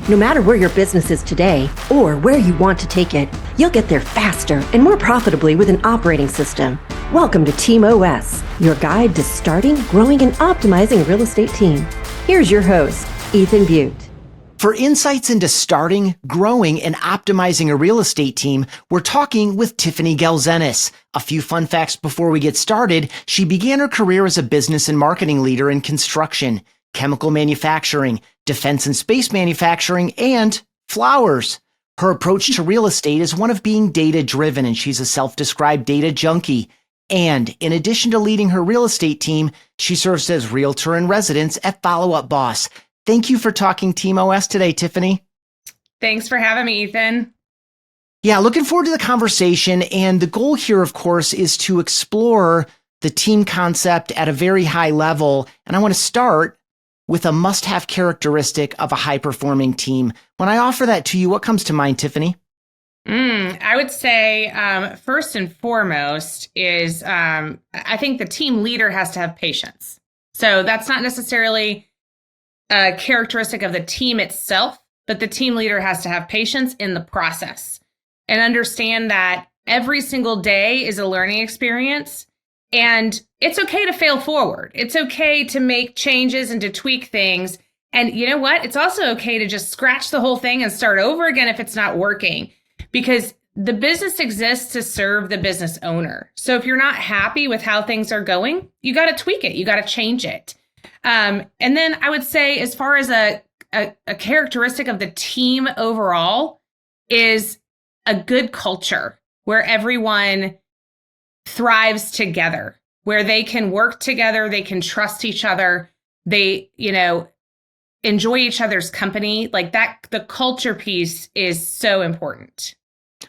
No matter where your business is today or where you want to take it, you'll get there faster and more profitably with an operating system. Welcome to Team OS, your guide to starting, growing, and optimizing a real estate team. Here's your host, Ethan Butte. For insights into starting, growing, and optimizing a real estate team, we're talking with Tiffany Gelzinis. A few fun facts before we get started. She began her career as a business and marketing leader in construction, chemical manufacturing, defense and space manufacturing, and flowers. Her approach to real estate is one of being data-driven, and she's a self-described data junkie. And in addition to leading her real estate team, she serves as realtor in residence at Follow Up Boss. Thank you for talking Team OS today, Tiffany. Thanks for having me, Ethan. Yeah, looking forward to the conversation. And the goal here, of course, is to explore the team concept at a very high level. And I want to start with a must-have characteristic of a high-performing team. When I offer that to you, what comes to mind, Tiffany? I would say first and foremost is I think the team leader has to have patience. So that's not necessarily a characteristic of the team itself, but the team leader has to have patience in the process and understand that every single day is a learning experience. And it's okay to fail forward. It's okay to make changes and to tweak things. And you know what? It's also okay to just scratch the whole thing and start over again if it's not working, because the business exists to serve the business owner. So if you're not happy with how things are going, you got to tweak it. You got to change it. And then I would say, as far as a characteristic of the team overall, is a good culture where everyone thrives together, where they can work together, they can trust each other, they, enjoy each other's company. Like that, the culture piece is so important.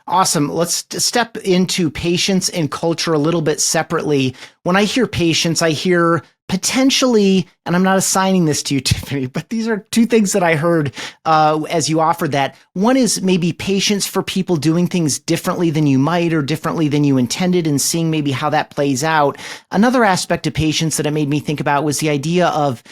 Awesome. Let's step into patience and culture a little bit separately. When I hear patience, I hear potentially, and I'm not assigning this to you, Tiffany, but these are two things that I heard as you offered that. One is maybe patience for people doing things differently than you might or differently than you intended, and seeing maybe how that plays out. Another aspect of patience that it made me think about was the idea of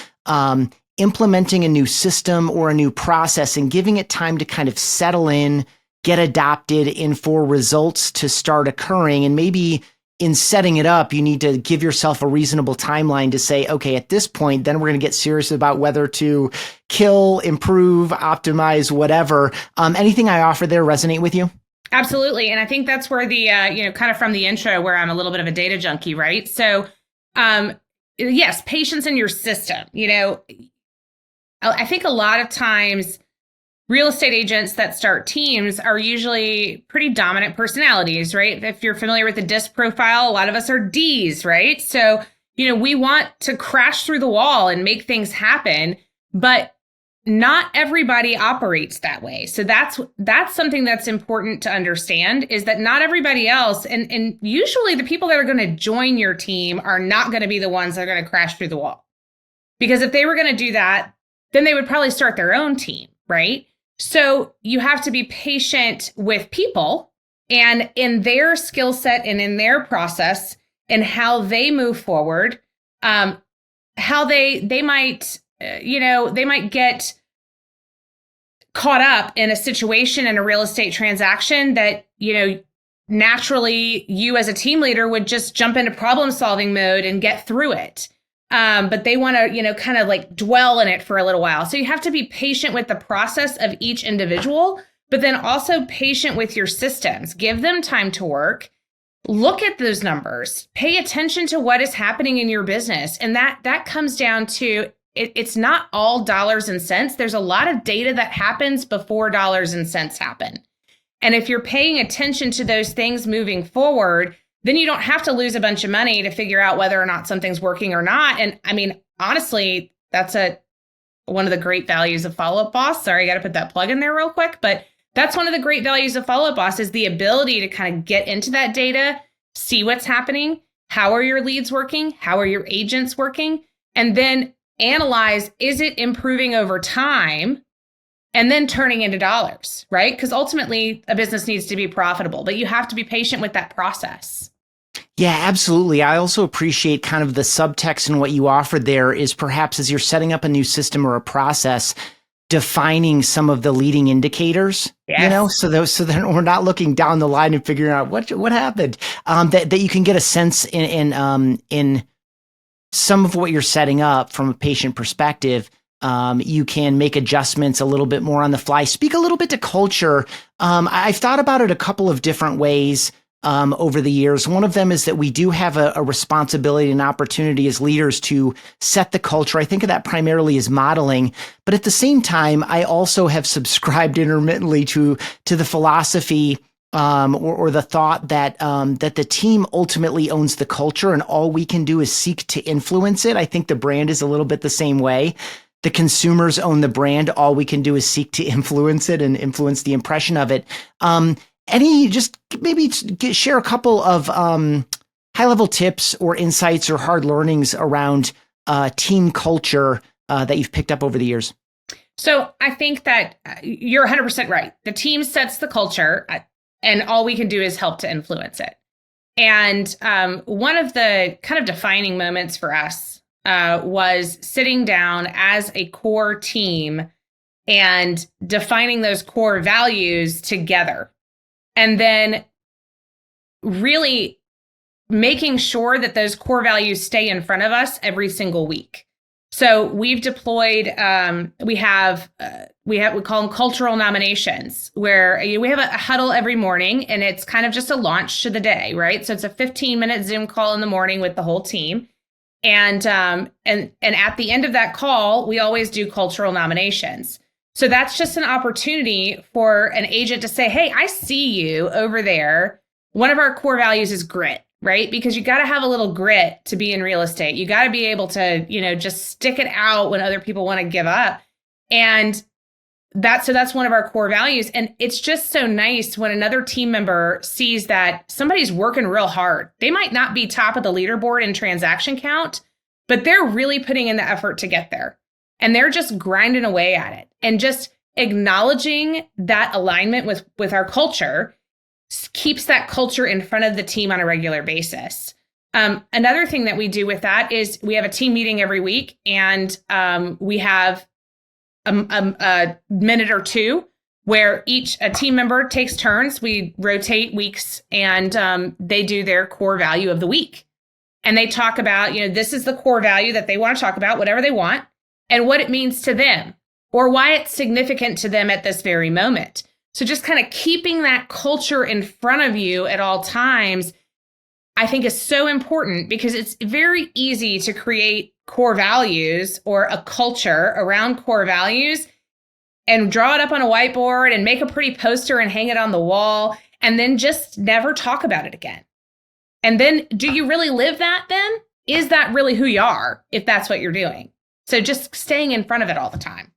implementing a new system or a new process and giving it time to kind of settle in, get adopted, and for results to start occurring. And maybe in setting it up, you need to give yourself a reasonable timeline to say, okay, at this point, then we're going to get serious about whether to kill, improve, optimize, whatever. Anything I offer there resonate with you? Absolutely. And I think that's where the, kind of from the intro, where I'm a little bit of a data junkie, right? So, yes, patience in your system. I think a lot of times real estate agents that start teams are usually pretty dominant personalities, right? If you're familiar with the DISC profile, a lot of us are Ds, right? So, we want to crash through the wall and make things happen, but not everybody operates that way. So that's something that's important to understand, is that not everybody else, and usually the people that are going to join your team are not going to be the ones that are going to crash through the wall. Because if they were going to do that, then they would probably start their own team, right? So you have to be patient with people and in their skill set and in their process and how they move forward, how they might, they might get caught up in a situation in a real estate transaction that, naturally you as a team leader would just jump into problem solving mode and get through it. But they want to, kind of like dwell in it for a little while. So you have to be patient with the process of each individual, but then also patient with your systems. Give them time to work. Look at those numbers. Pay attention to what is happening in your business. And that comes down to, it's not all dollars and cents. There's a lot of data that happens before dollars and cents happen. And if you're paying attention to those things moving forward, then you don't have to lose a bunch of money to figure out whether or not something's working or not. And I mean, honestly, that's one of the great values of Follow Up Boss. Sorry, I got to put that plug in there real quick. But that's one of the great values of Follow Up Boss, is the ability to kind of get into that data, see what's happening, how are your leads working, how are your agents working, and then analyze, is it improving over time? And then turning into dollars, right? Because ultimately a business needs to be profitable, but you have to be patient with that process. Yeah, absolutely. I also appreciate kind of the subtext in what you offered there is perhaps as you're setting up a new system or a process, defining some of the leading indicators, Yes. so that we're not looking down the line and figuring out what happened. That you can get a sense in some of what you're setting up from a patient perspective. You can make adjustments a little bit more on the fly. Speak a little bit to culture. I've thought about it a couple of different ways over the years. One of them is that we do have a responsibility and opportunity as leaders to set the culture. I think of that primarily as modeling, but at the same time, I also have subscribed intermittently to the philosophy or the thought that that the team ultimately owns the culture, and all we can do is seek to influence it. I think the brand is a little bit the same way. The consumers own the brand. All we can do is seek to influence it and influence the impression of it. Just maybe share a couple of high-level tips or insights or hard learnings around team culture that you've picked up over the years. So I think that you're 100% right. The team sets the culture, and all we can do is help to influence it. And one of the kind of defining moments for us was sitting down as a core team and defining those core values together. And then really making sure that those core values stay in front of us every single week. So we've deployed, we call them cultural nominations, where we have a huddle every morning, and it's kind of just a launch to the day, right? So it's a 15-minute Zoom call in the morning with the whole team. And at the end of that call, we always do cultural nominations. So that's just an opportunity for an agent to say, hey, I see you over there. One of our core values is grit, right? Because you got to have a little grit to be in real estate. You got to be able to, just stick it out when other people want to give up. And that's one of our core values. And it's just so nice when another team member sees that somebody's working real hard. They might not be top of the leaderboard in transaction count, but they're really putting in the effort to get there. And they're just grinding away at it. And just acknowledging that alignment with our culture keeps that culture in front of the team on a regular basis. Another thing that we do with that is we have a team meeting every week, and we have a minute or two where a team member takes turns. We rotate weeks, and they do their core value of the week. And they talk about, this is the core value that they want to talk about, whatever they want, and what it means to them, or why it's significant to them at this very moment. So just kind of keeping that culture in front of you at all times, I think, is so important, because it's very easy to create core values or a culture around core values and draw it up on a whiteboard and make a pretty poster and hang it on the wall, and then just never talk about it again. And then, do you really live that then? Is that really who you are, if that's what you're doing? So just staying in front of it all the time.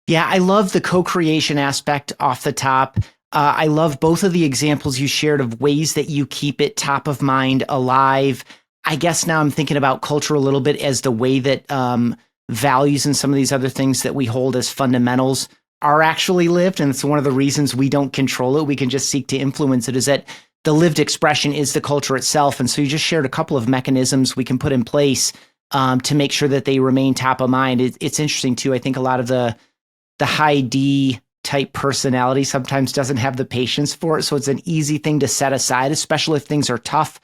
Yeah, I love the co-creation aspect off the top. I love both of the examples you shared of ways that you keep it top of mind, alive. I guess now I'm thinking about culture a little bit as the way that values and some of these other things that we hold as fundamentals are actually lived. And it's one of the reasons we don't control it. We can just seek to influence it, is that the lived expression is the culture itself. And so you just shared a couple of mechanisms we can put in place to make sure that they remain top of mind. It's interesting too. I think a lot of the high D type personality sometimes doesn't have the patience for it. So it's an easy thing to set aside, especially if things are tough,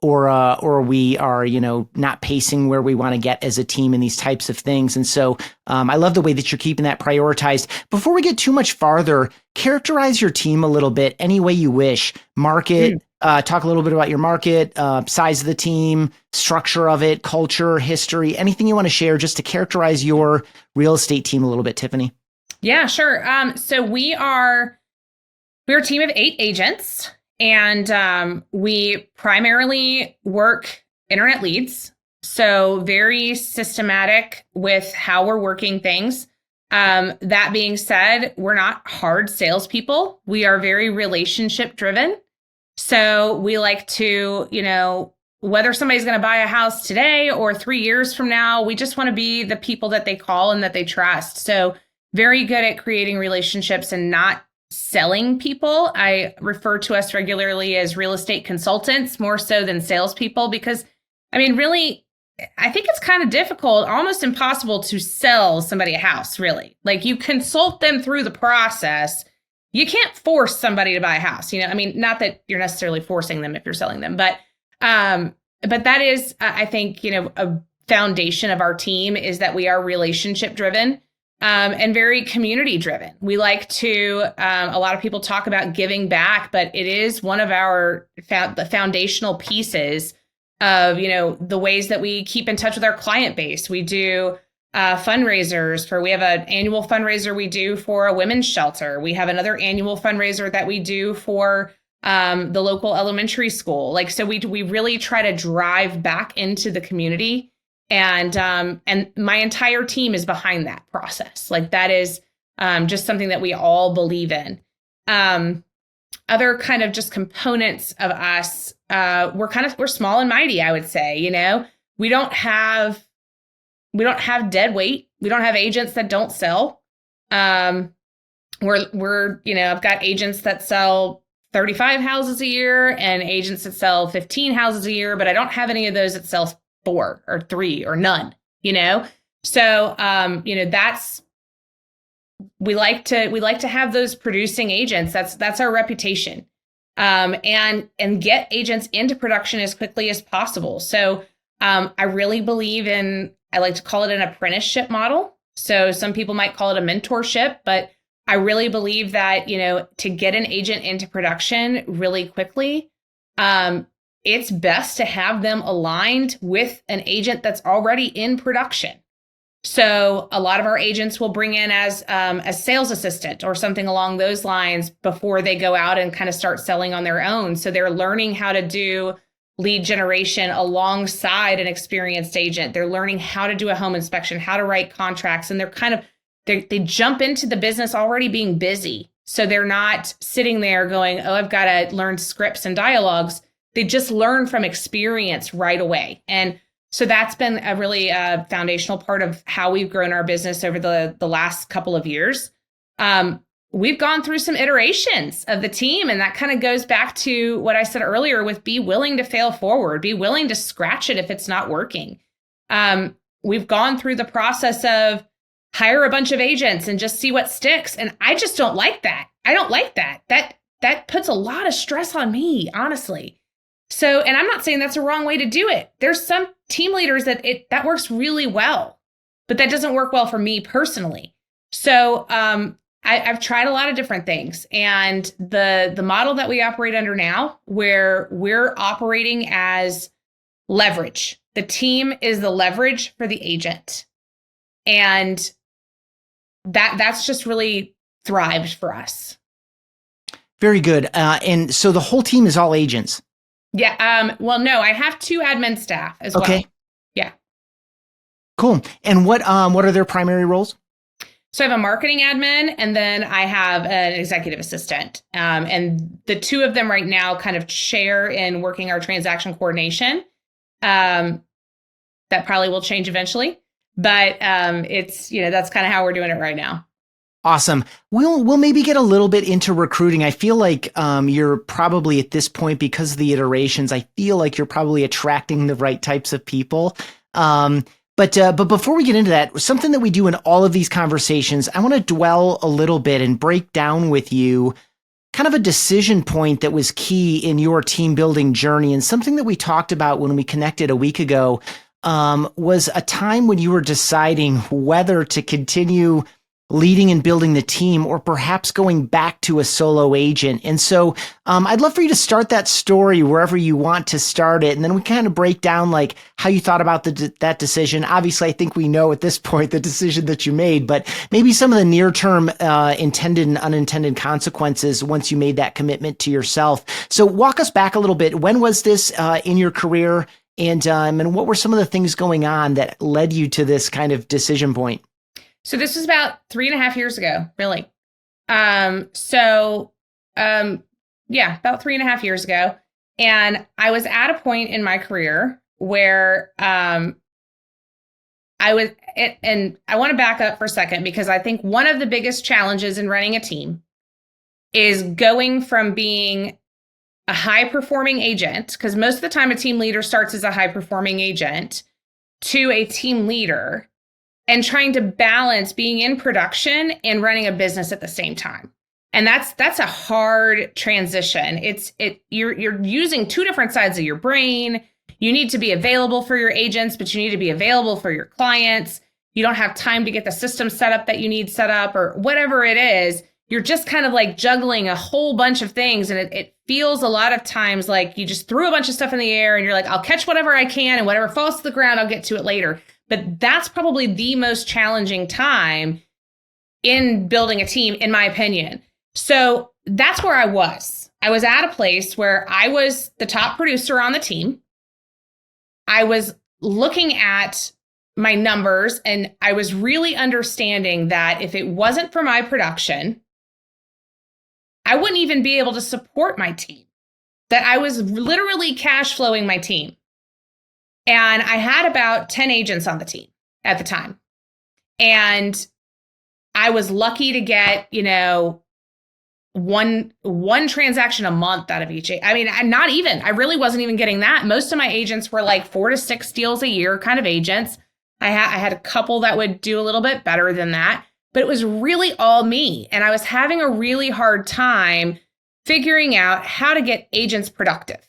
or we are, not pacing where we want to get as a team in these types of things. And so I love the way that you're keeping that prioritized. Before we get too much farther, characterize your team a little bit, any way you wish. Market, talk a little bit about your market, size of the team, structure of it, culture, history, anything you want to share just to characterize your real estate team a little bit, Tiffany. Yeah, sure. So we're a team of 8 agents, and we primarily work internet leads. So very systematic with how we're working things. That being said, we're not hard salespeople. We are very relationship driven. So we like to, whether somebody's going to buy a house today or 3 years from now, we just want to be the people that they call and that they trust. So very good at creating relationships and not selling people. I refer to us regularly as real estate consultants, more so than salespeople, because really I think it's kind of difficult, almost impossible to sell somebody a house, really. Like you consult them through the process. You can't force somebody to buy a house. I mean, not that you're necessarily forcing them if you're selling them, but that is, I think, a foundation of our team is that we are relationship driven. And very community driven. We like to, a lot of people talk about giving back, but it is one of our the foundational pieces of, the ways that we keep in touch with our client base. We do fundraisers we have an annual fundraiser we do for a women's shelter. We have another annual fundraiser that we do for the local elementary school. So we really try to drive back into the community. And my entire team is behind that process. That is just something that we all believe in. Other kind of just components of us, we're small and mighty, I would say. We don't have dead weight. We don't have agents that don't sell. I've got agents that sell 35 houses a year and agents that sell 15 houses a year, but I don't have any of those that sell 4 or 3 or none, So, that's, we like to have those producing agents. That's our reputation. And get agents into production as quickly as possible. So, I really believe I like to call it an apprenticeship model. So some people might call it a mentorship, but I really believe that, to get an agent into production really quickly, it's best to have them aligned with an agent that's already in production. So a lot of our agents will bring in as a sales assistant or something along those lines before they go out and kind of start selling on their own. So they're learning how to do lead generation alongside an experienced agent. They're learning how to do a home inspection, how to write contracts, and they jump into the business already being busy. So they're not sitting there going, oh, I've got to learn scripts and dialogues. They just learn from experience right away. And so that's been a really foundational part of how we've grown our business over the last couple of years. We've gone through some iterations of the team, and that kind of goes back to what I said earlier with be willing to fail forward, be willing to scratch it if it's not working. We've gone through the process of hire a bunch of agents and just see what sticks. And I just don't like that. I don't like that. That puts a lot of stress on me, honestly. So, and I'm not saying that's a wrong way to do it. There's some team leaders that works really well, but that doesn't work well for me personally. So, I've tried a lot of different things, and the model that we operate under now, where we're operating as leverage, the team is the leverage for the agent. And that's just really thrived for us. Very good. And so the whole team is all agents. Yeah. Well, no, I have 2 admin staff as well. Okay. Yeah. Cool. And what are their primary roles? So I have a marketing admin, and then I have an executive assistant. And the 2 of them right now kind of share in working our transaction coordination. That probably will change eventually, but it's, that's kind of how we're doing it right now. Awesome. We'll maybe get a little bit into recruiting. I feel like you're probably at this point, because of the iterations, I feel like you're probably attracting the right types of people. But before we get into that, something that we do in all of these conversations, I want to dwell a little bit and break down with you kind of a decision point that was key in your team building journey, and something that we talked about when we connected a week ago was a time when you were deciding whether to continue leading and building the team, or perhaps going back to a solo agent. And so I'd love for you to start that story wherever you want to start it. And then we kind of break down like how you thought about that decision. Obviously, I think we know at this point the decision that you made, but maybe some of the near-term intended and unintended consequences once you made that commitment to yourself. So walk us back a little bit. When was this in your career? And what were some of the things going on that led you to this kind of decision point? So this was about 3.5 years ago, really. About 3.5 years ago. And I was at a point in my career where I want to back up for a second, because I think one of the biggest challenges in running a team is going from being a high performing agent, because most of the time a team leader starts as a high performing agent, to a team leader and trying to balance being in production and running a business at the same time. And that's a hard transition. You're using two different sides of your brain. You need to be available for your agents, but you need to be available for your clients. You don't have time to get the system set up that you need set up or whatever it is. You're just kind of like juggling a whole bunch of things. And it feels a lot of times like you just threw a bunch of stuff in the air and you're like, I'll catch whatever I can and whatever falls to the ground, I'll get to it later. But that's probably the most challenging time in building a team, in my opinion. So that's where I was. I was at a place where I was the top producer on the team. I was looking at my numbers and I was really understanding that if it wasn't for my production, I wouldn't even be able to support my team, that I was literally cash flowing my team. And I had about 10 agents on the team at the time. And I was lucky to get, one transaction a month out of each. I mean, I really wasn't even getting that. Most of my agents were like 4 to 6 deals a year kind of agents. I had a couple that would do a little bit better than that, but it was really all me. And I was having a really hard time figuring out how to get agents productive,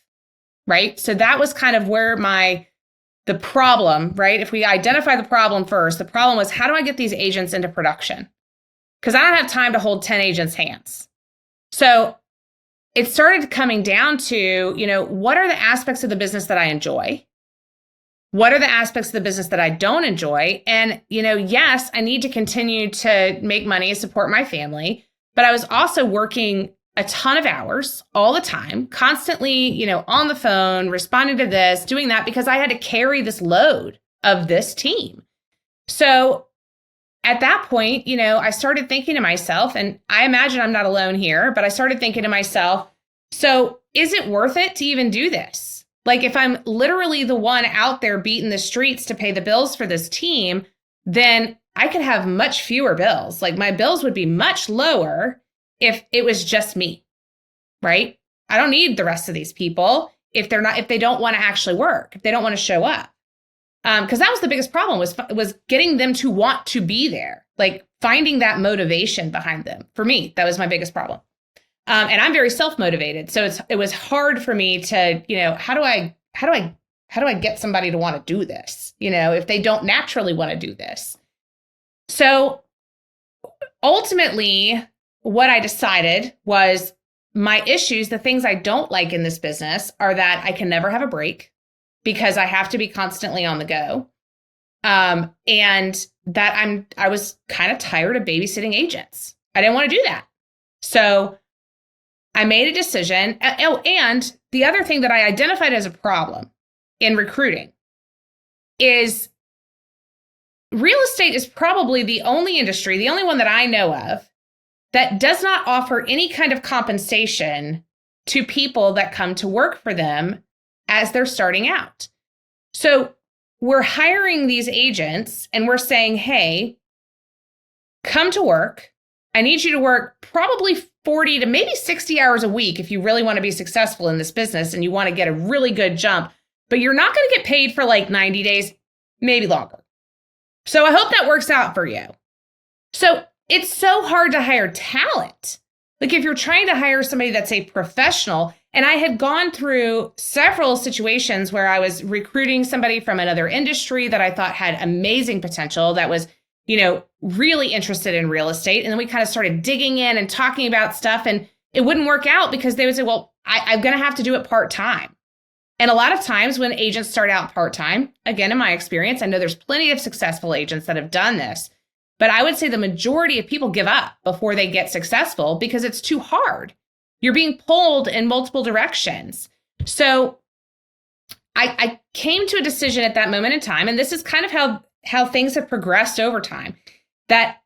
right? So that was kind of where the problem, right? If we identify the problem first, the problem was, how do I get these agents into production? Because I don't have time to hold 10 agents' hands. So it started coming down to, what are the aspects of the business that I enjoy? What are the aspects of the business that I don't enjoy? And, yes, I need to continue to make money and support my family, but I was also working a ton of hours all the time, constantly, on the phone, responding to this, doing that, because I had to carry this load of this team. So at that point, I started thinking to myself, and I imagine I'm not alone here, but I started thinking to myself, so is it worth it to even do this? Like, if I'm literally the one out there beating the streets to pay the bills for this team, then I could have much fewer bills. Like, my bills would be much lower if it was just me, right? I don't need the rest of these people if they don't want to actually work, if they don't want to show up. Because that was the biggest problem was getting them to want to be there, like finding that motivation behind them. For me, that was my biggest problem. And I'm very self-motivated. So it was hard for me to, how do I get somebody to want to do this? If they don't naturally want to do this. So ultimately, what I decided was my issues, the things I don't like in this business are that I can never have a break because I have to be constantly on the go. And that I was kind of tired of babysitting agents. I didn't want to do that. So I made a decision. Oh, and the other thing that I identified as a problem in recruiting is real estate is probably the only industry, the only one that I know of, that does not offer any kind of compensation to people that come to work for them as they're starting out. So we're hiring these agents and we're saying, hey, come to work. I need you to work probably 40 to maybe 60 hours a week if you really want to be successful in this business and you want to get a really good jump, but you're not going to get paid for like 90 days, maybe longer. So I hope that works out for you. So it's so hard to hire talent. Like if you're trying to hire somebody that's a professional, and I had gone through several situations where I was recruiting somebody from another industry that I thought had amazing potential, that was, really interested in real estate. And then we kind of started digging in and talking about stuff, and it wouldn't work out because they would say, well, I'm going to have to do it part-time. And a lot of times when agents start out part-time, again, in my experience, I know there's plenty of successful agents that have done this, but I would say the majority of people give up before they get successful because it's too hard. You're being pulled in multiple directions. So I came to a decision at that moment in time, and this is kind of how things have progressed over time, that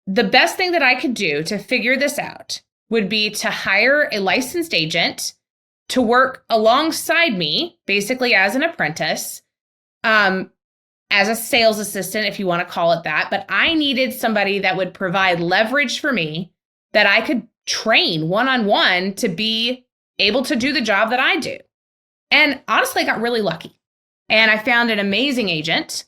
the best thing that I could do to figure this out would be to hire a licensed agent to work alongside me, basically as an apprentice, as a sales assistant, if you want to call it that. But I needed somebody that would provide leverage for me that I could train one-on-one to be able to do the job that I do. And honestly, I got really lucky. And I found an amazing agent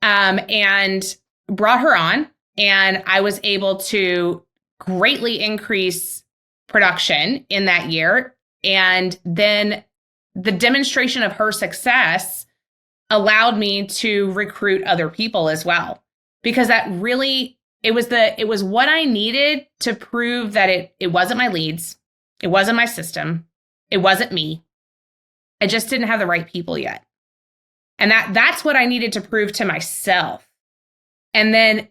and brought her on. And I was able to greatly increase production in that year. And then the demonstration of her success allowed me to recruit other people as well, because that really, it was what I needed to prove that it wasn't my leads. It wasn't my system. It wasn't me. I just didn't have the right people yet. And that's what I needed to prove to myself. And then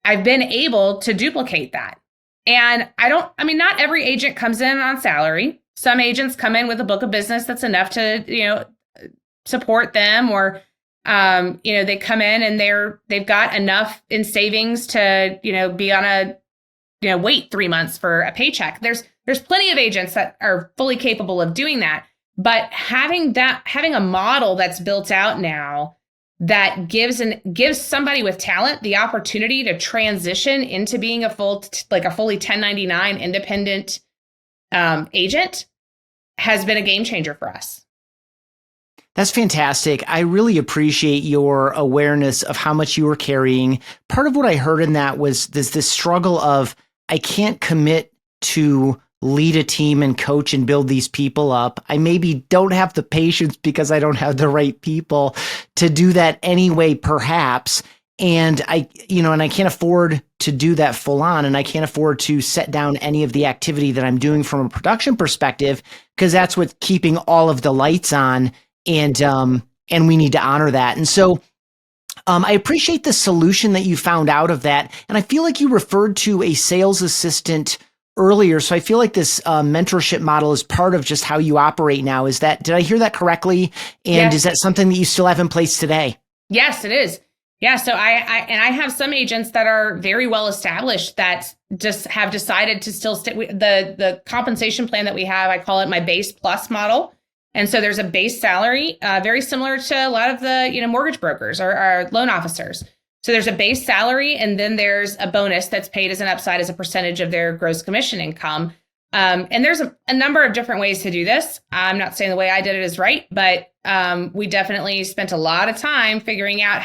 I've been able to duplicate that. And not every agent comes in on salary. Some agents come in with a book of business that's enough to, support them, or, they come in and they've got enough in savings to, be on wait 3 months for a paycheck. There's plenty of agents that are fully capable of doing that. But having a model that's built out now that gives somebody with talent the opportunity to transition into being a fully 1099 independent agent has been a game changer for us. That's fantastic. I really appreciate your awareness of how much you were carrying. Part of what I heard in that was this struggle of, I can't commit to lead a team and coach and build these people up. I maybe don't have the patience because I don't have the right people to do that anyway, perhaps. And I can't afford to do that full on, and I can't afford to set down any of the activity that I'm doing from a production perspective, because that's what's keeping all of the lights on. And we need to honor that. And so I appreciate the solution that you found out of that. And I feel like you referred to a sales assistant earlier. So I feel like this mentorship model is part of just how you operate now. Did I hear that correctly? And Is that something that you still have in place today? Yes, it is. Yeah. So I have some agents that are very well established that just have decided to still stick with the compensation plan that we have. I call it my base plus model. And so there's a base salary, very similar to a lot of the, mortgage brokers or loan officers. So there's a base salary, and then there's a bonus that's paid as an upside as a percentage of their gross commission income. And there's a number of different ways to do this. I'm not saying the way I did it is right, but we definitely spent a lot of time figuring out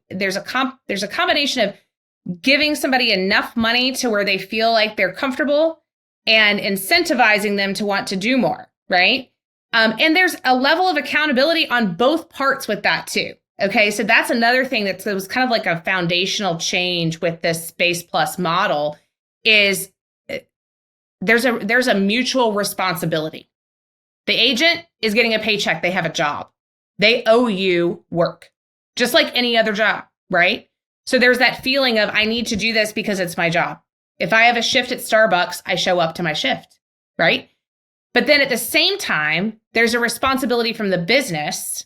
there's a combination of giving somebody enough money to where they feel like they're comfortable and incentivizing them to want to do more, right? And there's a level of accountability on both parts with that too. Okay, so that's another thing that was kind of like a foundational change with this Base Plus model is there's a mutual responsibility. The agent is getting a paycheck. They have a job. They owe you work, just like any other job, right? So there's that feeling of, I need to do this because it's my job. If I have a shift at Starbucks, I show up to my shift, right? But then at the same time, there's a responsibility from the business,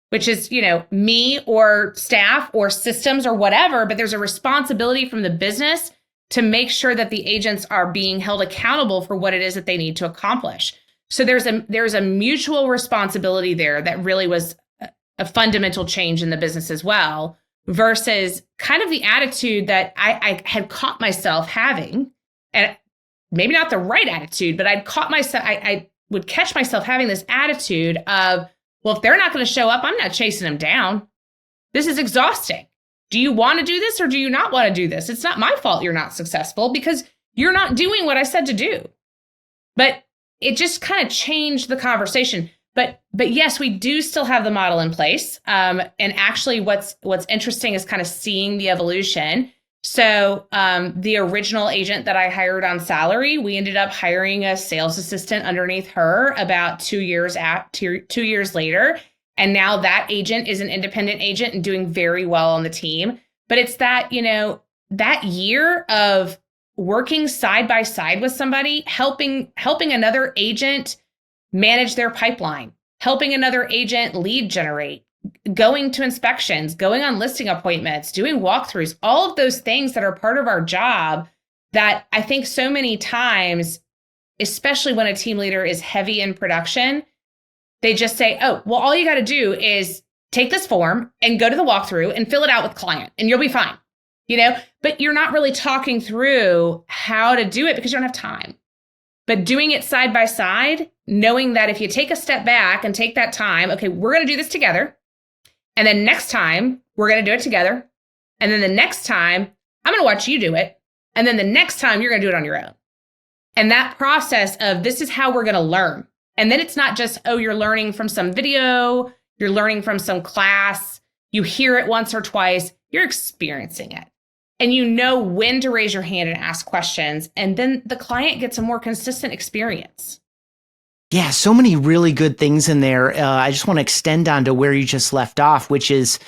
which is, me or staff or systems or whatever, but there's a responsibility from the business to make sure that the agents are being held accountable for what it is that they need to accomplish. So there's a mutual responsibility there that really was a fundamental change in the business as well, versus kind of the attitude that I had caught myself having, and maybe not the right attitude, but I would catch myself having this attitude of, well, if they're not going to show up, I'm not chasing them down. This is exhausting. Do you want to do this or do you not want to do this? It's not my fault you're not successful because you're not doing what I said to do. But it just kind of changed the conversation. But yes, we do still have the model in place. And actually what's interesting is kind of seeing the evolution. So the original agent that I hired on salary, we ended up hiring a sales assistant underneath her about 2 years later. And now that agent is an independent agent and doing very well on the team. But it's that, that year of working side by side with somebody, helping another agent manage their pipeline, helping another agent lead generate, going to inspections, going on listing appointments, doing walkthroughs, all of those things that are part of our job that I think so many times, especially when a team leader is heavy in production, they just say, oh, well, all you got to do is take this form and go to the walkthrough and fill it out with client and you'll be fine, but you're not really talking through how to do it because you don't have time. But doing it side by side, knowing that if you take a step back and take that time, okay, we're going to do this together. And then next time we're going to do it together. And then the next time I'm going to watch you do it. And then the next time you're going to do it on your own. And that process of this is how we're going to learn. And then it's not just, oh, you're learning from some video, you're learning from some class, you hear it once or twice, you're experiencing it. And you know when to raise your hand and ask questions. And then the client gets a more consistent experience. Yeah, so many really good things in there. I just want to extend on to where you just left off, which is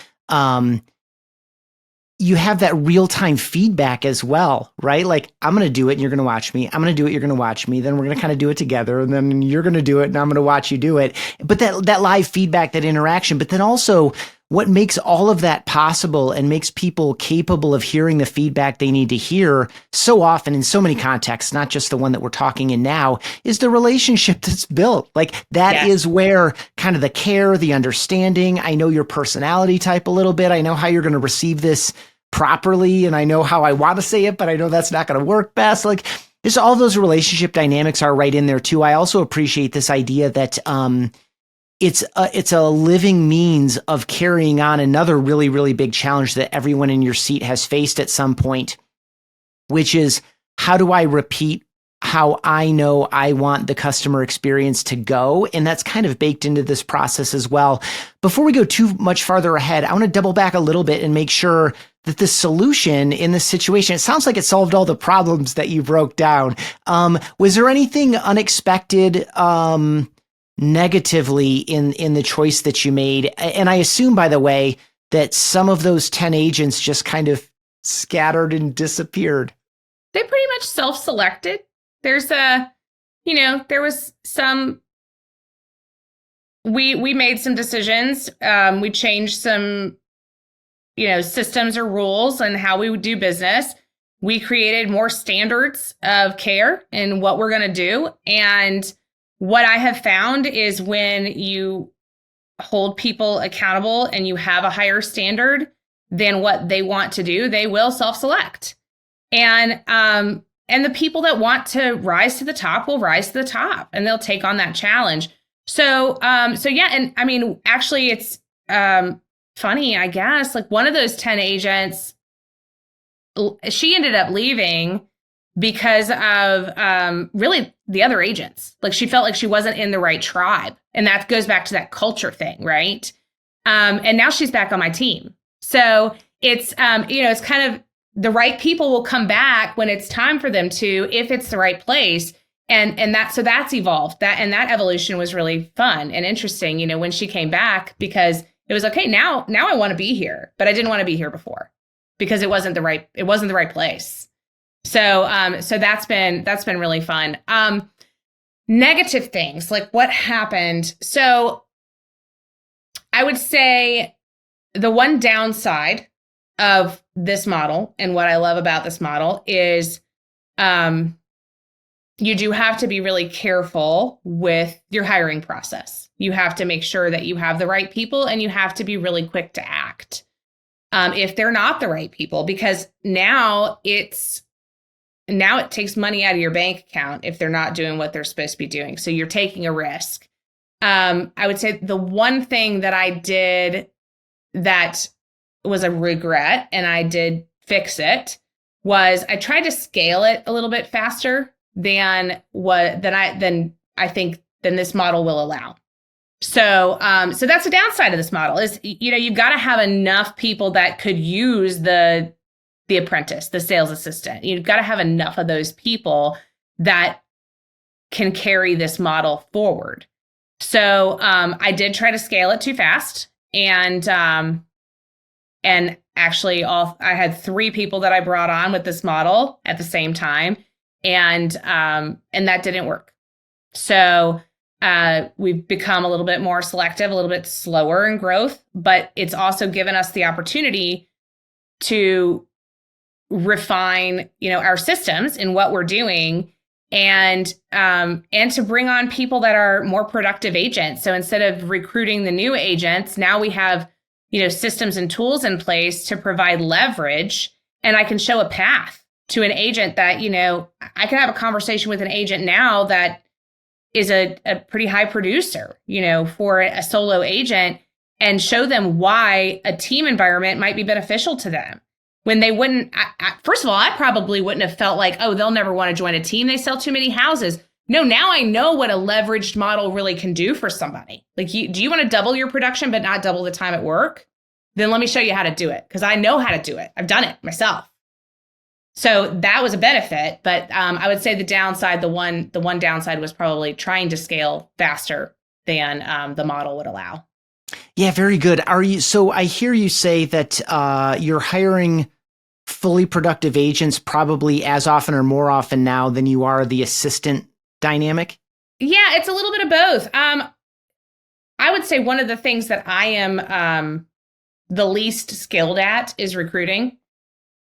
you have that real-time feedback as well, right? Like, I'm going to do it and you're going to watch me. I'm going to do it, you're going to watch me. Then we're going to kind of do it together. And then you're going to do it and I'm going to watch you do it. But that live feedback, that interaction, but then also what makes all of that possible and makes people capable of hearing the feedback they need to hear so often in so many contexts, not just the one that we're talking in now, is the relationship that's built. Like that is where kind of the care, the understanding, I know your personality type a little bit. I know how you're going to receive this properly. And I know how I want to say it, but I know that's not going to work best. Like just all those relationship dynamics are right in there too. I also appreciate this idea that, it's a living means of carrying on another really, really big challenge that everyone in your seat has faced at some point, which is how do I repeat how I know I want the customer experience to go? And that's kind of baked into this process as well. Before we go too much farther ahead, I want to double back a little bit and make sure that the solution in this situation, it sounds like it solved all the problems that you broke down. Was there anything unexpected, negatively in the choice that you made? And I assume, by the way, that some of those 10 agents just kind of scattered and disappeared. They pretty much self-selected. There was some, we made some decisions. We changed some, systems or rules and how we would do business. We created more standards of care and what we're going to do. And what I have found is when you hold people accountable and you have a higher standard than what they want to do, they will self-select. And the people that want to rise to the top will rise to the top and they'll take on that challenge. So yeah. And I mean, actually it's, funny, I guess, like one of those 10 agents, she ended up leaving because of, really the other agents. Like she felt like she wasn't in the right tribe. And that goes back to that culture thing. Right. And now she's back on my team. So it's, it's kind of, the right people will come back when it's time for them to, if it's the right place. And that's evolved. That evolution was really fun and interesting, when she came back, because it was okay. Now I want to be here, but I didn't want to be here before because it wasn't the right place. So that's been really fun. Negative things, like what happened. So I would say the one downside of this model and what I love about this model is you do have to be really careful with your hiring process. You have to make sure that you have the right people and you have to be really quick to act if they're not the right people, because now it takes money out of your bank account if they're not doing what they're supposed to be doing. So you're taking a risk. I would say the one thing that I did that was a regret, and I did fix it, was I tried to scale it a little bit faster than this model will allow. So that's the downside of this model is, you've got to have enough people that could use the apprentice, the sales assistant. You've got to have enough of those people that can carry this model forward. So I did try to scale it too fast, and actually I had 3 people that I brought on with this model at the same time, and that didn't work. So we've become a little bit more selective, a little bit slower in growth, but it's also given us the opportunity to refine, our systems and what we're doing, and to bring on people that are more productive agents. So instead of recruiting the new agents, now we have, systems and tools in place to provide leverage, and I can show a path to an agent that, I can have a conversation with an agent now that is a pretty high producer, for a solo agent. and show them why a team environment might be beneficial to them. When they wouldn't, first of all, I probably wouldn't have felt like, oh, they'll never want to join a team. They sell too many houses. No, now I know what a leveraged model really can do for somebody. Like, do you want to double your production but not double the time at work? Then let me show you how to do it, because I know how to do it. I've done it myself. So that was a benefit. But I would say the downside, the one downside was probably trying to scale faster than the model would allow. Yeah, very good. So I hear you say that you're hiring fully productive agents probably as often or more often now than you are the assistant dynamic? Yeah, it's a little bit of both. I would say one of the things that I am the least skilled at is recruiting.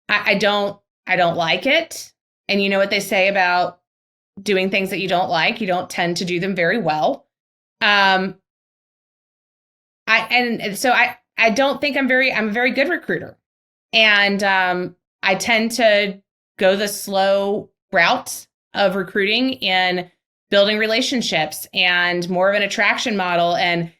I don't like it. And you know what they say about doing things that you don't like, you don't tend to do them very well. So I don't think I'm a very good recruiter. And I tend to go the slow route of recruiting and building relationships and more of an attraction model. And,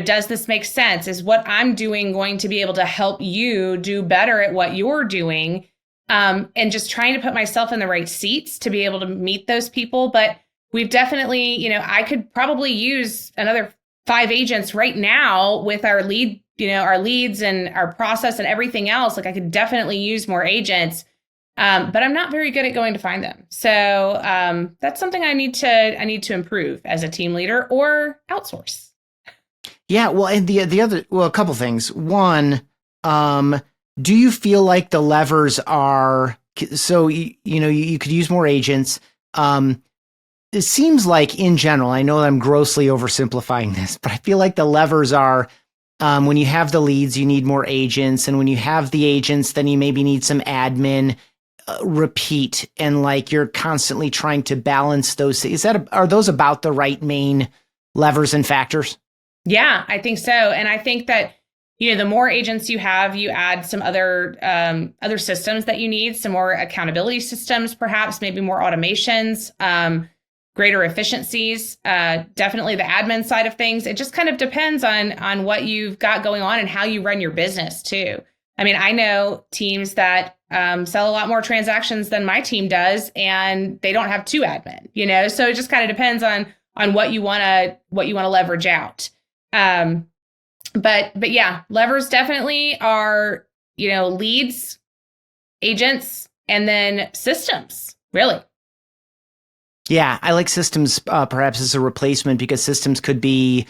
does this make sense? Is what I'm doing going to be able to help you do better at what you're doing? And just trying to put myself in the right seats to be able to meet those people. But we've definitely, I could probably use another 5 agents right now with our leads and our process and everything else. Like, I could definitely use more agents, but I'm not very good at going to find them. So that's something I need to improve as a team leader or outsource. Yeah, well, and the other, a couple things. One, do you feel like the levers are, so you could use more agents? It seems like in general, I know I'm grossly oversimplifying this, but I feel like the levers are when you have the leads, you need more agents. And when you have the agents, then you maybe need some admin, repeat. And like you're constantly trying to balance those. Are those about the right main levers and factors? Yeah, I think so. And I think that, the more agents you have, you add some other systems that you need, some more accountability systems, perhaps maybe more automations, greater efficiencies, definitely the admin side of things. It just kind of depends on what you've got going on and how you run your business too. I mean, I know teams that sell a lot more transactions than my team does, and they don't have 2 admin, so it just kind of depends on what you want to leverage out. But yeah, levers definitely are, leads, agents, and then systems, really. Yeah, I like systems perhaps as a replacement, because systems could be,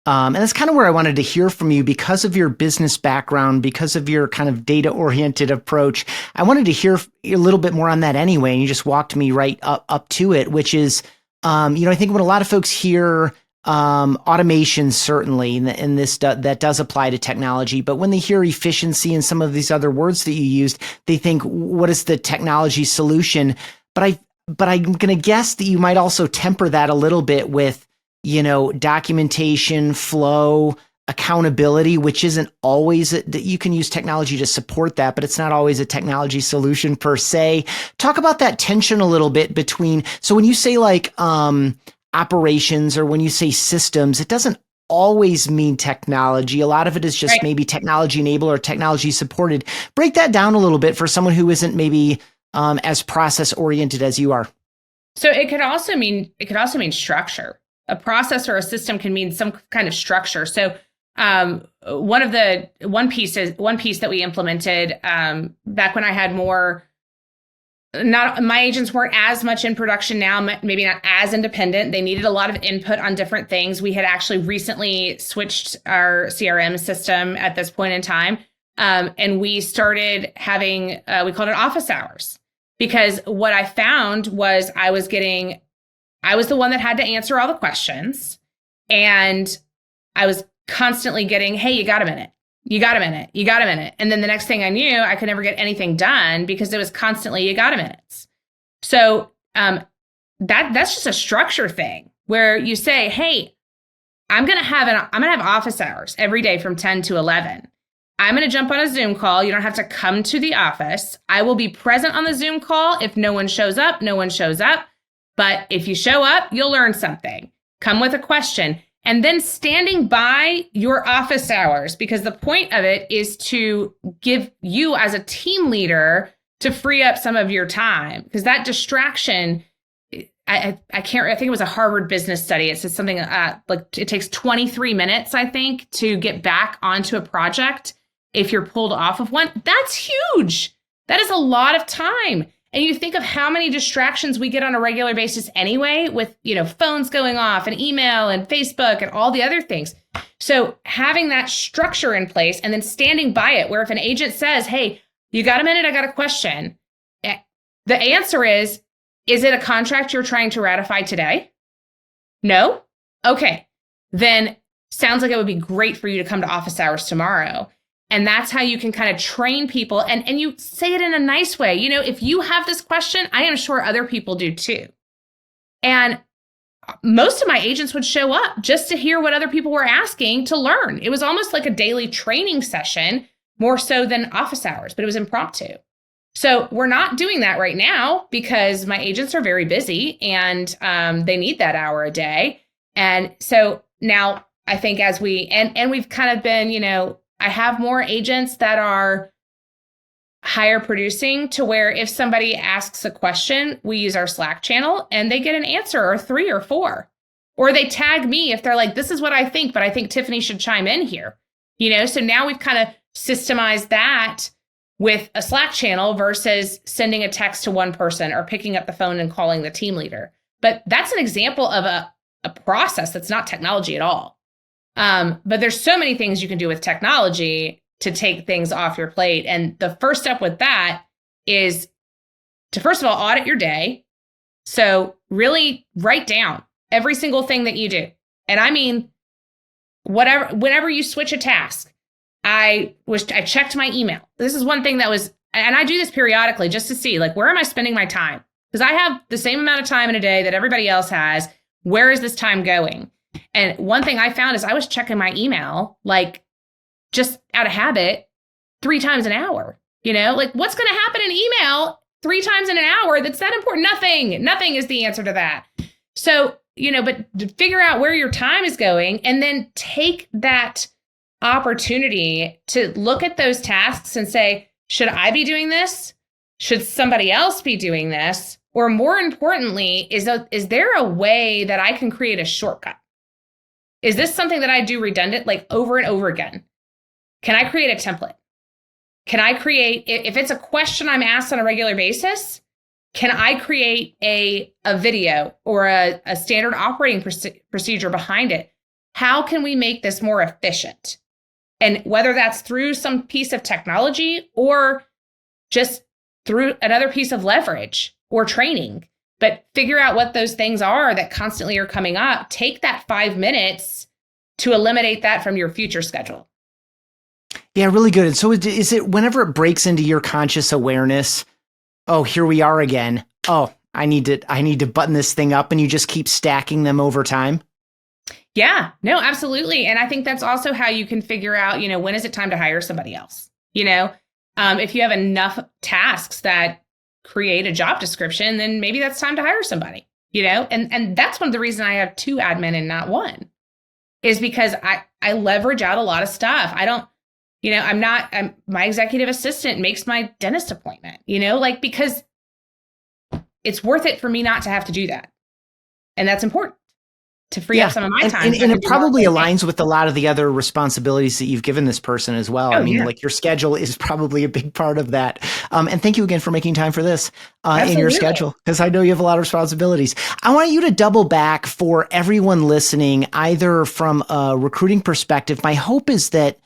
and that's kind of where I wanted to hear from you because of your business background, because of your kind of data-oriented approach. I wanted to hear a little bit more on that anyway, and you just walked me right up to it, which is, I think when a lot of folks hear automation, certainly, and this that does apply to technology, but when they hear efficiency and some of these other words that you used, they think, what is the technology solution? But I'm going to guess that you might also temper that a little bit with, documentation, flow, accountability, which isn't always that you can use technology to support that, but it's not always a technology solution per se. Talk about that tension a little bit between, so when you say like operations or when you say systems, it doesn't always mean technology. A lot of it is just right. Maybe technology enabled or technology supported. Break that down a little bit for someone who isn't maybe as process oriented as you are. So it could also mean structure. A process or a system can mean some kind of structure. So one piece that we implemented back when I had more. Not my agents weren't as much in production now, maybe not as independent. They needed a lot of input on different things. We had actually recently switched our CRM system at this point in time. And we started having, we called it office hours, because what I found was I was the one that had to answer all the questions. And I was constantly getting, hey, you got a minute? You got a minute. You got a minute. And then the next thing I knew, I could never get anything done because it was constantly, you got a minute. So that's just a structure thing where you say, hey, I'm going to have office hours every day from 10 to 11. I'm going to jump on a Zoom call. You don't have to come to the office. I will be present on the Zoom call. If no one shows up, no one shows up. But if you show up, you'll learn something. Come with a question. And then standing by your office hours, because the point of it is to give you as a team leader to free up some of your time, because that distraction, I think it was a Harvard business study. It says something like it takes 23 minutes, I think, to get back onto a project if you're pulled off of one. That's huge. That is a lot of time. And you think of how many distractions we get on a regular basis anyway, with, phones going off and email and Facebook and all the other things. So having that structure in place and then standing by it, where if an agent says, hey, you got a minute? I got a question. The answer is it a contract you're trying to ratify today? No? Okay. Then sounds like it would be great for you to come to office hours tomorrow. And that's how you can kind of train people. And you say it in a nice way. If you have this question, I am sure other people do too. And most of my agents would show up just to hear what other people were asking to learn. It was almost like a daily training session, more so than office hours, but it was impromptu. So we're not doing that right now because my agents are very busy and they need that hour a day. And so now I think as we've kind of been, I have more agents that are higher producing to where if somebody asks a question, we use our Slack channel and they get an answer, or 3 or 4, or they tag me if they're like, this is what I think, but I think Tiffany should chime in here. So now we've kind of systemized that with a Slack channel versus sending a text to one person or picking up the phone and calling the team leader. But that's an example of a process that's not technology at all. But there's so many things you can do with technology to take things off your plate. And the first step with that is to, first of all, audit your day. So really write down every single thing that you do. And I mean, whenever you switch a task, I checked my email. This is one thing that was, and I do this periodically just to see, like, where am I spending my time? Because I have the same amount of time in a day that everybody else has. Where is this time going? And one thing I found is I was checking my email, like, just out of habit, 3 times an hour. Like, what's going to happen in email 3 times in an hour that's that important? Nothing is the answer to that. So, but to figure out where your time is going and then take that opportunity to look at those tasks and say, should I be doing this? Should somebody else be doing this? Or more importantly, is there a way that I can create a shortcut? Is this something that I do redundant, like over and over again? Can I create a template? Can I create, if it's a question I'm asked on a regular basis, can I create a video or a standard operating procedure behind it? How can we make this more efficient? And whether that's through some piece of technology or just through another piece of leverage or training, but figure out what those things are that constantly are coming up. Take that 5 minutes to eliminate that from your future schedule. Yeah, really good. And so is it whenever it breaks into your conscious awareness, oh, here we are again. Oh, I need to button this thing up, and you just keep stacking them over time? Yeah, no, absolutely. And I think that's also how you can figure out, when is it time to hire somebody else? If you have enough tasks that create a job description, then maybe that's time to hire somebody, and that's one of the reasons I have 2 admin and not 1, is because I leverage out a lot of stuff. I don't, my executive assistant makes my dentist appointment, because it's worth it for me not to have to do that. And that's important to free up some of my time. And it probably aligns with a lot of the other responsibilities that you've given this person as well. Like, your schedule is probably a big part of that. And thank you again for making time for this in your schedule, because I know you have a lot of responsibilities. I want you to double back for everyone listening, either from a recruiting perspective. My hope is that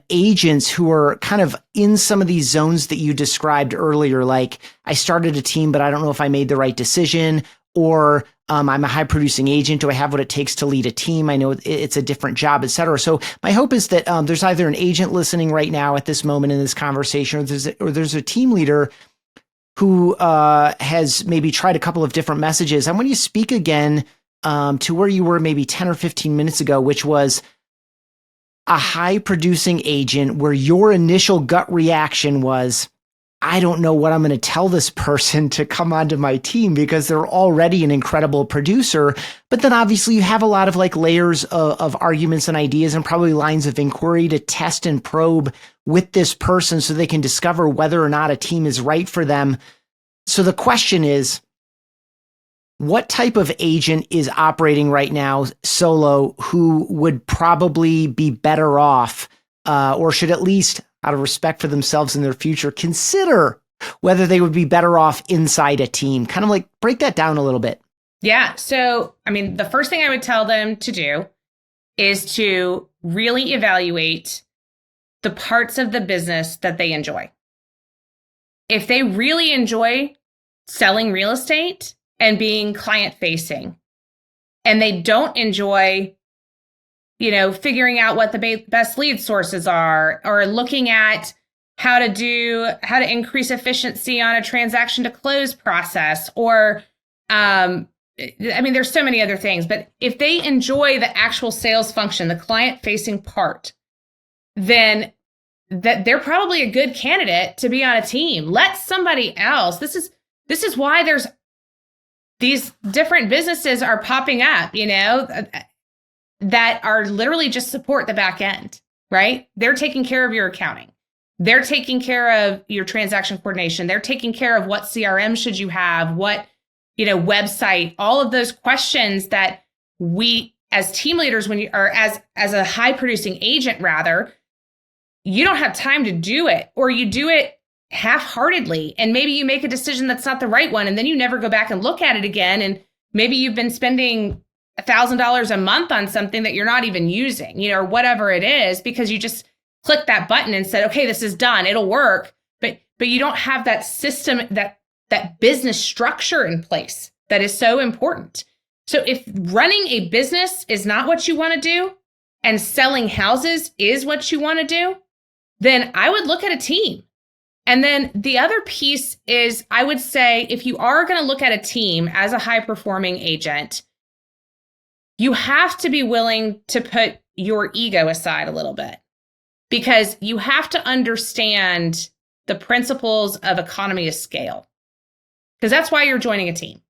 agents who are kind of in some of these zones that you described earlier, like, I started a team, but I don't know if I made the right decision, or I'm a high producing agent. Do I have what it takes to lead a team? I know it's a different job, et cetera. So my hope is that there's either an agent listening right now at this moment in this conversation, or there's a team leader who has maybe tried a couple of different messages. I want you to speak again to where you were maybe 10 or 15 minutes ago, which was a high producing agent where your initial gut reaction was, I don't know what I'm going to tell this person to come onto my team because they're already an incredible producer. But then obviously you have a lot of like layers of arguments and ideas and probably lines of inquiry to test and probe with this person so they can discover whether or not a team is right for them. So the question is, what type of agent is operating right now solo who would probably be better off or should at least, out of respect for themselves and their future, consider whether they would be better off inside a team? Kind of like break that down a little bit. Yeah. So, I mean, the first thing I would tell them to do is to really evaluate the parts of the business that they enjoy. If they really enjoy selling real estate and being client facing, and they don't enjoy figuring out what the best lead sources are, or looking at how to increase efficiency on a transaction to close process, or, there's so many other things, but if they enjoy the actual sales function, the client facing part, then that they're probably a good candidate to be on a team. Let somebody else. This is why there's these different businesses are popping up, that are literally just support the back end, right? They're taking care of your accounting. They're taking care of your transaction coordination. They're taking care of what CRM should you have, what, website, all of those questions that we as team leaders, when you are as a high producing agent, rather, you don't have time to do it, or you do it half-heartedly. And maybe you make a decision that's not the right one. And then you never go back and look at it again. And maybe you've been spending $1,000 a month on something that you're not even using, or whatever it is, because you just clicked that button and said, okay, this is done. It'll work. But you don't have that system, that business structure in place that is so important. So if running a business is not what you want to do and selling houses is what you want to do, then I would look at a team. And then the other piece is, I would say, if you are going to look at a team as a high performing agent, you have to be willing to put your ego aside a little bit, because you have to understand the principles of economy of scale, because that's why you're joining a team.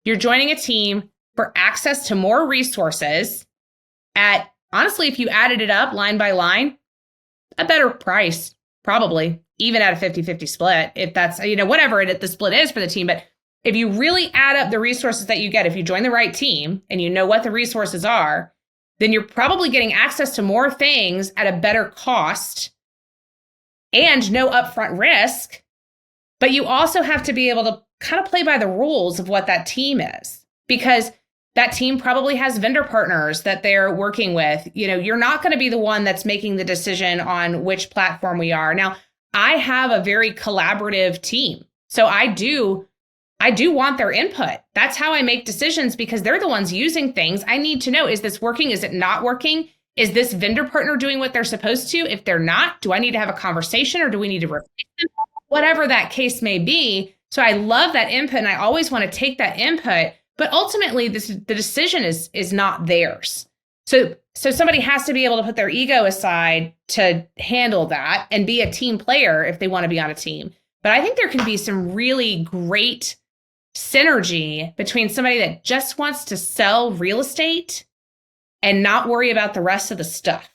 You're joining a team for access to more resources at, honestly, if you added it up line by line, a better price, probably, even at a 50-50 split, if that's, whatever the split is for the team. But if you really add up the resources that you get, if you join the right team and you know what the resources are, then you're probably getting access to more things at a better cost and no upfront risk. But you also have to be able to kind of play by the rules of what that team is, because that team probably has vendor partners that they're working with. You're not going to be the one that's making the decision on which platform we are. Now, I have a very collaborative team, so I do want their input. That's how I make decisions, because they're the ones using things. I need to know, is this working? Is it not working? Is this vendor partner doing what they're supposed to? If they're not, do I need to have a conversation, or do we need to replace them? Whatever that case may be. So I love that input, and I always want to take that input, but ultimately the decision is not theirs. So somebody has to be able to put their ego aside to handle that and be a team player if they want to be on a team. But I think there can be some really great synergy between somebody that just wants to sell real estate and not worry about the rest of the stuff.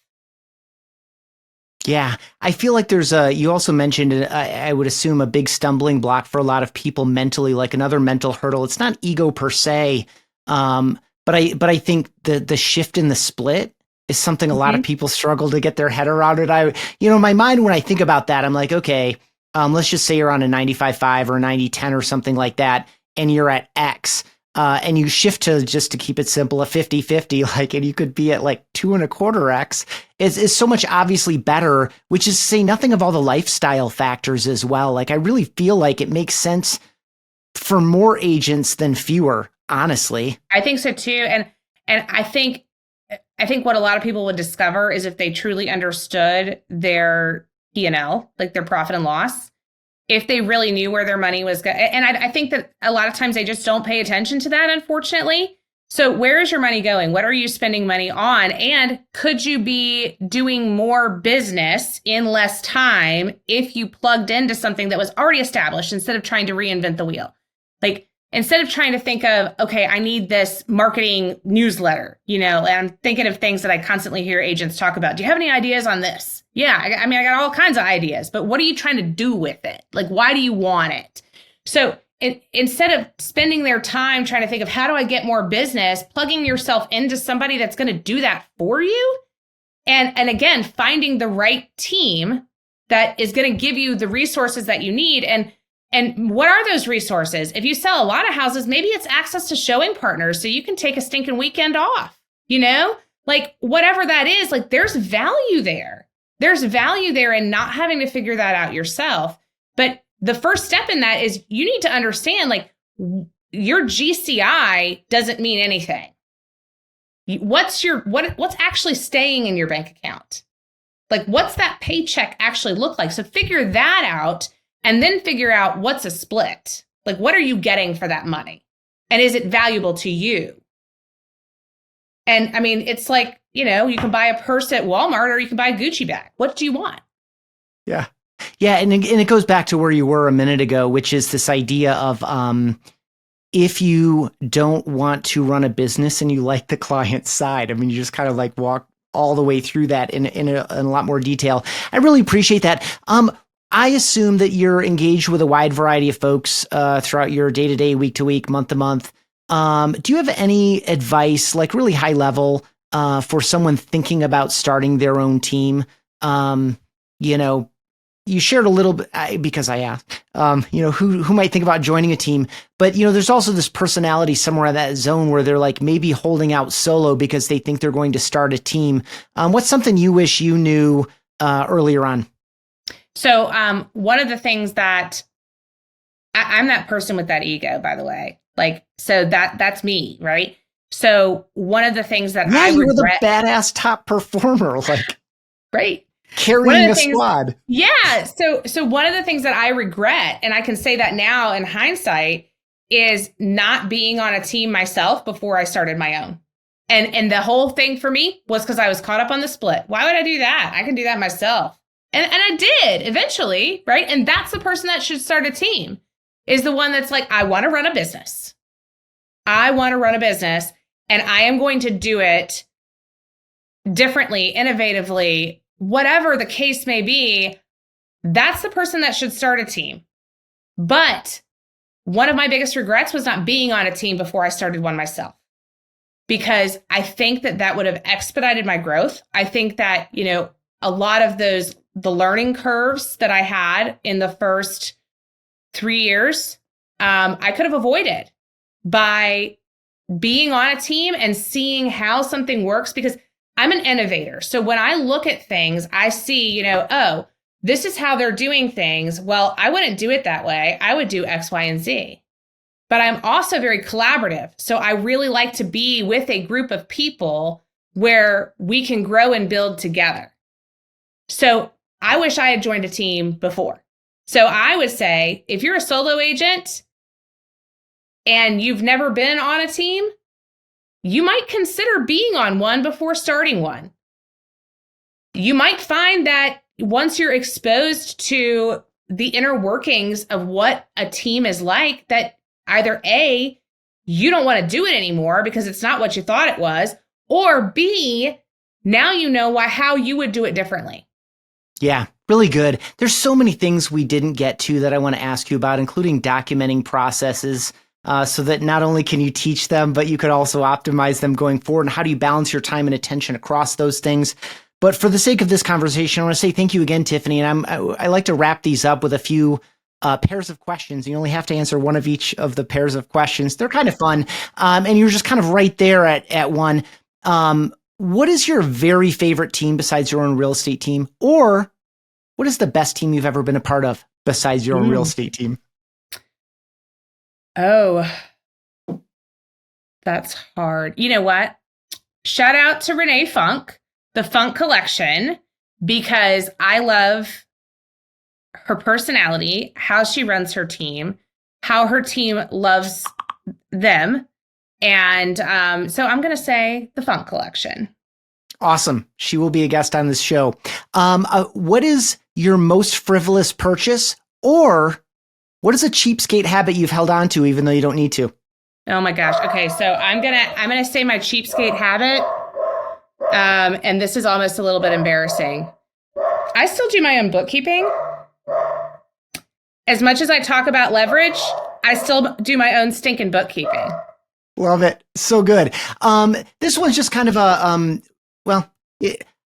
Yeah, I feel like there's you also mentioned, I would assume, a big stumbling block for a lot of people mentally, like another mental hurdle. It's not ego per se, but I think the shift in the split is something a lot of people struggle to get their head around it. My mind, when I think about that, I'm like, okay, let's just say you're on a 95.5 or a 90.10 or something like that, and you're at X. And you shift to, just to keep it simple, a 50-50, and you could be at like 2.25x, is so much obviously better, which is to say nothing of all the lifestyle factors as well. Like, I really feel like it makes sense for more agents than fewer, honestly. I think so too. And I think what a lot of people would discover is, if they truly understood their P&L, like their profit and loss, if they really knew where their money was going. And I think that a lot of times they just don't pay attention to that, unfortunately. So where is your money going? What are you spending money on? And could you be doing more business in less time if you plugged into something that was already established instead of trying to reinvent the wheel? Like, instead of trying to think of, okay, I need this marketing newsletter, and I'm thinking of things that I constantly hear agents talk about. Do you have any ideas on this? Yeah, I got all kinds of ideas, but what are you trying to do with it? Like, why do you want it? So instead of spending their time trying to think of how do I get more business, plugging yourself into somebody that's going to do that for you. And again, finding the right team that is going to give you the resources that you need. And what are those resources? If you sell a lot of houses, maybe it's access to showing partners so you can take a stinking weekend off, like whatever that is, like there's value there. There's value there in not having to figure that out yourself. But the first step in that is you need to understand, like, your GCI doesn't mean anything. What's actually staying in your bank account? Like, what's that paycheck actually look like? So figure that out and then figure out what's a split. Like, what are you getting for that money? And is it valuable to you? And I mean, it's like, you can buy a purse at Walmart or you can buy a Gucci bag. What do you want? Yeah. Yeah. And it goes back to where you were a minute ago, which is this idea of if you don't want to run a business and you like the client side, I mean, you just kind of like walk all the way through that in a lot more detail. I really appreciate that. I assume that you're engaged with a wide variety of folks throughout your day-to-day, week-to-week, month-to-month. Do you have any advice, like really high level, for someone thinking about starting their own team? You shared a little bit because I asked, who might think about joining a team, but there's also this personality somewhere in that zone where they're like maybe holding out solo because they think they're going to start a team. What's something you wish you knew earlier on? So one of the things that I'm that person with that ego, by the way, like, so that's me, right? So one of the things that I you were regret, the badass top performer, like right. Carrying a squad. Yeah. So one of the things that I regret, and I can say that now in hindsight, is not being on a team myself before I started my own. And the whole thing for me was because I was caught up on the split. Why would I do that? I can do that myself. And I did eventually, right? And that's the person that should start a team, is the one that's like, I want to run a business. I want to run a business, and I am going to do it differently, innovatively, whatever the case may be. That's the person that should start a team. But one of my biggest regrets was not being on a team before I started one myself, because I think that would have expedited my growth. I think that, a lot of the learning curves that I had in the first 3 years, I could have avoided by being on a team and seeing how something works, because I'm an innovator. So when I look at things, I see, oh, this is how they're doing things. Well, I wouldn't do it that way. I would do X, Y, and Z. But I'm also very collaborative. So I really like to be with a group of people where we can grow and build together. So I wish I had joined a team before. So I would say, if you're a solo agent and you've never been on a team, you might consider being on one before starting one. You might find that once you're exposed to the inner workings of what a team is like, that either A, you don't want to do it anymore because it's not what you thought it was, or B, now you know how you would do it differently. Yeah, really good. There's so many things we didn't get to that I want to ask you about, including documenting processes, so that not only can you teach them, but you could also optimize them going forward. And how do you balance your time and attention across those things? But for the sake of this conversation, I want to say thank you again, Tiffany. And I like to wrap these up with a few pairs of questions. You only have to answer one of each of the pairs of questions. They're kind of fun. And you're just kind of right there at one. What is your very favorite team besides your own real estate team? Or what is the best team you've ever been a part of besides your own real estate team? Oh, that's hard. You know what? Shout out to Renee Funk, the Funk Collection, because I love her personality, how she runs her team, how her team loves them. And so I'm going to say the Funk collection. Awesome. She will be a guest on this show. What is your most frivolous purchase, or what is a cheapskate habit you've held on to even though you don't need to? Oh my gosh. Okay, so I'm gonna say my cheapskate habit, and this is almost a little bit embarrassing. I still do my own bookkeeping. As much as I talk about leverage, I still do my own stinking bookkeeping. Love it. So good. This one's just kind of a,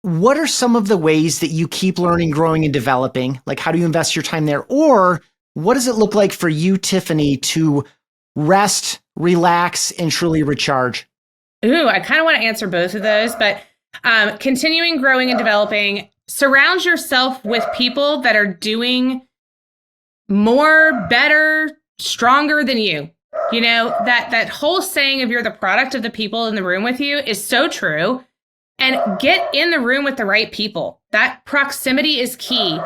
what are some of the ways that you keep learning, growing, and developing? Like, how do you invest your time there? Or what does it look like for you, Tiffany, to rest, relax, and truly recharge? Ooh, I kind of want to answer both of those, but continuing, growing, and developing, surround yourself with people that are doing more, better, stronger than you. You know, that whole saying of you're the product of the people in the room with you is so true. And get in the room with the right people. That proximity is key.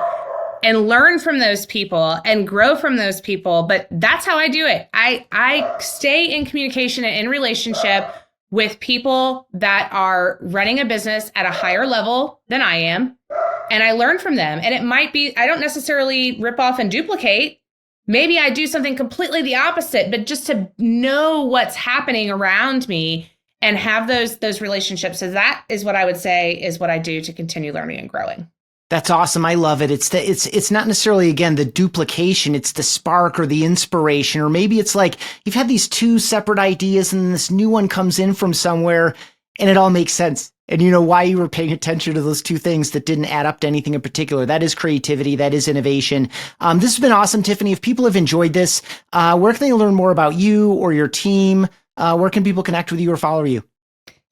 And learn from those people and grow from those people. But that's how I do it. I stay in communication and in relationship with people that are running a business at a higher level than I am. And I learn from them. And it might be, I don't necessarily rip off and duplicate. Maybe I do something completely the opposite, but just to know what's happening around me and have those relationships. So that is what I would say is what I do to continue learning and growing. That's awesome. I love it. It's not necessarily, again, the duplication. It's the spark or the inspiration, or maybe it's like you've had these two separate ideas and this new one comes in from somewhere and it all makes sense. And you know why you were paying attention to those two things that didn't add up to anything in particular. That is creativity. That is innovation. This has been awesome, Tiffany. If people have enjoyed this, where can they learn more about you or your team? Where can people connect with you or follow you?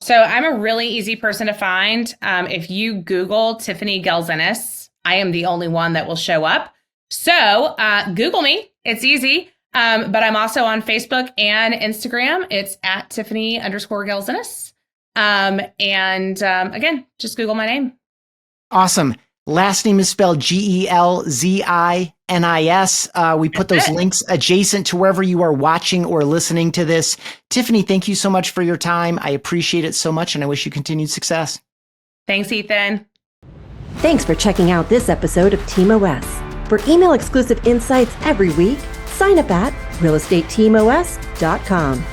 So I'm a really easy person to find. If you Google Tiffany Gelzinis, I am the only one that will show up. So Google me. It's easy. But I'm also on Facebook and Instagram. It's at Tiffany_Gelzinis. Again, just Google my name. Awesome. Last name is spelled Gelzinis. We put those links adjacent to wherever you are watching or listening to this. Tiffany, thank you so much for your time. I appreciate it so much, and I wish you continued success. Thanks, Ethan. Thanks for checking out this episode of Team OS. For email exclusive insights every week, sign up at realestateteamos.com.